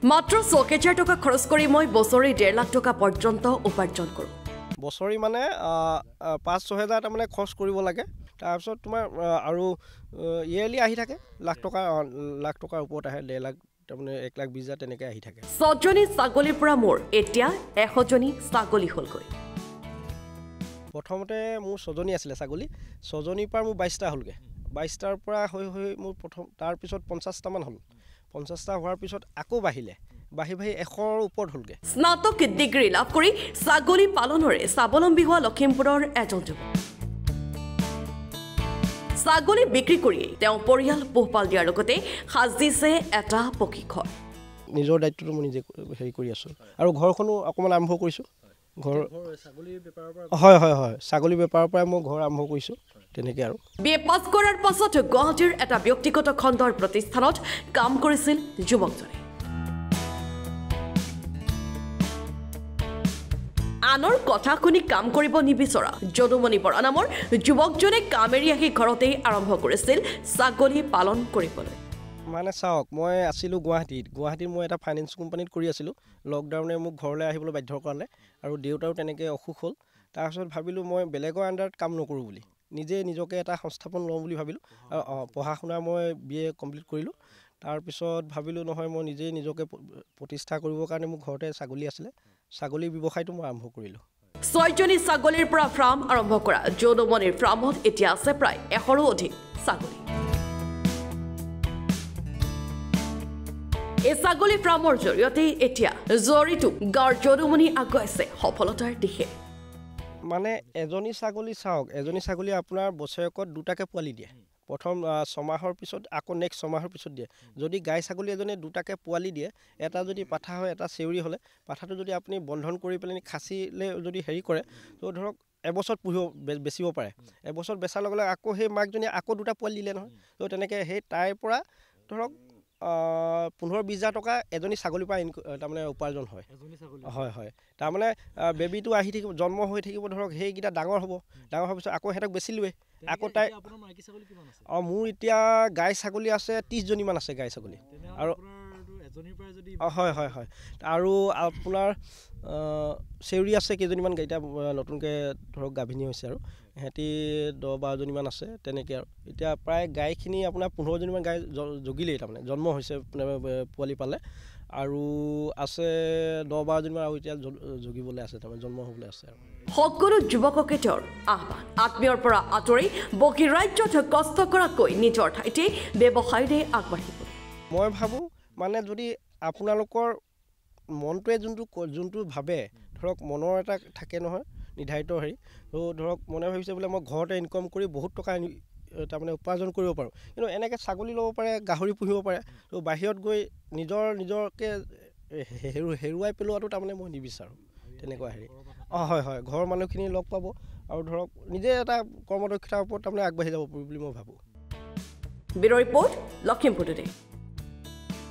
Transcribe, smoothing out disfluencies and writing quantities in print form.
মাত্ৰ ৬,০০০ টকা খৰচ কৰি মই বছৰি ১.৫ লাখ টকা পৰ্যন্ত উপাৰ্জন কৰোঁ। বছৰি মানে ৫-৬,০০০ তাৰমানে খৰচ কৰিব লাগে। তাৰপিছত তোমাৰ আৰু ইয়েৰলি আহি থাকে লাখ টকাৰ ওপৰত আহে ১.৫ লাখ তাৰমানে ১,২০,০০০ তেনেকৈ আহি থাকে। ৬জনী ছাগলীৰ পৰা মোৰ এতিয়া ১০০জনী ছাগলী হ'লগৈ। প্ৰথমতে মোৰ ৬জনী আছিলে ছাগলী, ৬জনীৰ পৰা মোৰ ২২টা হ'লগৈ। ২২টাৰ পৰা হৈ মোৰ তাৰপিছত ৫০টামান হ'ল। ৫০টা হোৱাৰ পিছত আকৌ বাঢ়ি ১০০ৰ ওপৰত হ'লগৈ। স্নাতক ডিগ্ৰী লাভ কৰি ছাগলী পালনৰে স্বাৱলম্বী হোৱা লখিমপুৰৰ এজন যুৱক। ছাগলী বিক্ৰী কৰিয়েই তেওঁ পৰিয়াল পোহপাল দিয়াৰ লগতে সাজিছে এটা পকী ঘৰ। নিজৰ দায়িত্বটো মই নিজে হেৰি কৰি আছোঁ আৰু ঘৰখনো অকণমান আৰম্ভ কৰিছোঁ। ছাগলী বেপাৰৰ পৰাই মই ঘৰ আৰম্ভ কৰিছোঁ তেনেকৈ আৰু। BA পাছ কৰাৰ পাছত গুৱাহাটীৰ এটা ব্যক্তিগত খণ্ডৰ প্ৰতিষ্ঠানত কাম কৰিছিল যুৱকজনে। আনৰ কথা শুনি কাম কৰিব নিবিচৰা যদুমণি বৰা নামৰ যুৱকজনে কাম এৰি আহি ঘৰতেই আৰম্ভ কৰিছিল ছাগলী পালন কৰিবলৈ। মানে চাওক, মই আছিলোঁ গুৱাহাটীত মই এটা ফাইনেন্স কোম্পানীত কৰি আছিলোঁ। লকডাউনে মোক ঘৰলৈ আহিবলৈ বাধ্য কৰালে আৰু দেউতাৰো তেনেকৈ অসুখ হ'ল। তাৰপিছত ভাবিলোঁ মই বেলেগৰ আণ্ডাৰত কাম নকৰোঁ বুলি, নিজকে এটা সংস্থাপন লওঁ বুলি ভাবিলোঁ। পঢ়া শুনা মই BA কমপ্লিট কৰিলোঁ। তাৰপিছত ভাবিলোঁ নহয়, মই নিজকে প্ৰতিষ্ঠা কৰিবৰ কাৰণে মোৰ ঘৰতে ছাগলী আছিলে, ছাগলীৰ ব্যৱসায়টো মই আৰম্ভ কৰিলোঁ। ৬জনী ছাগলীৰ পৰা ফাৰ্ম আৰম্ভ কৰা যদুমণিৰ ফাৰ্মত এতিয়া আছে প্ৰায় ১০০ৰো অধিক ছাগলী। এই ছাগলী ফাৰ্মৰ জৰিয়তে এতিয়া জড়িত গাঁৱৰ যদুমণি আগুৱাইছে সফলতাৰ দিশে। মানে এজনী ছাগলী চাওক, এজনী ছাগলী আপোনাৰ বছৰেকত 2টাকৈ পোৱালি দিয়ে। প্ৰথম 6 মাহৰ পিছত আকৌ নেক্সট 6 মাহৰ পিছত দিয়ে। যদি গাই ছাগলী এজনীয়ে 2টাকৈ পোৱালি দিয়ে, এটা যদি পাঠা হয় এটা চেউৰী হ'লে, পাঠাটো যদি আপুনি বন্ধন কৰি পেলাই খাচীলে যদি হেৰি কৰে, তো ধৰক এবছৰত বেচিব পাৰে। এবছৰত বেচাৰ লগে লগে আকৌ সেই মাকজনীয়ে আকৌ 2টা পোৱালি দিলে নহয়। তো তেনেকৈ সেই তাইৰ পৰা ধৰক ১৫-২০ হাজাৰ টকা এজনী ছাগলীৰ পৰা তাৰমানে উপাৰ্জন হয়। হয় তাৰমানে বেবীটো আহি থাকিব, জন্ম হৈ থাকিব, ধৰক সেইকেইটা ডাঙৰ হ'ব। ডাঙৰ হোৱাৰ পিছত আকৌ সিহঁতক বেচিলোৱে। আকৌ তাই মোৰ এতিয়া গাই ছাগলী আছে 30জনীমান আছে গাই ছাগলী। আৰু হয় আৰু আপোনাৰ চেউৰী আছে কেইজনীমান, এতিয়া নতুনকৈ ধৰক গাভিনী হৈছে আৰু সিহঁতি 10-12জনীমান আছে তেনেকৈ আৰু। এতিয়া প্ৰায় গাইখিনি আপোনাৰ 15জনীমান গাই জগিলেই, তাৰমানে জন্ম হৈছে, পোৱালি পালে। আৰু আছে 10-12জনীমান আৰু এতিয়া জগিবলৈ আছে, তাৰমানে জন্ম হ'বলৈ আছে আৰু। সকলো যুৱককে তেওঁৰ আহ্বান, আত্মীয়ৰ পৰা আঁতৰি বহিৰাজ্যত কষ্ট কৰাতকৈ নিজৰ ঠাইতে ব্যৱসায়ৰে আগবাঢ়িব। মই ভাবোঁ মানে যদি আপোনালোকৰ মনটোৱে যোনটো ভাবে, ধৰক মনৰ এটা থাকে নহয় নিৰ্ধাৰিত হেৰি, তো ধৰক মনে ভাবিছে বোলে মই ঘৰতে ইনকাম কৰি বহুত টকা তাৰমানে উপাৰ্জন কৰিব পাৰোঁ, কিন্তু এনেকৈ ছাগলী ল'ব পাৰে, গাহৰি পুহিব পাৰে। তো বাহিৰত গৈ নিজকে হেৰুৱাই পেলোৱাটো তাৰমানে মই নিবিচাৰোঁ তেনেকুৱা হেৰি। হয় ঘৰৰ মানুহখিনি লগ পাব আৰু ধৰক নিজে এটা কৰ্মদক্ষতাৰ ওপৰত তাৰমানে আগবাঢ়ি যাব পাৰি বুলি মই ভাবোঁ। Bureau' report, Lakhimpur today.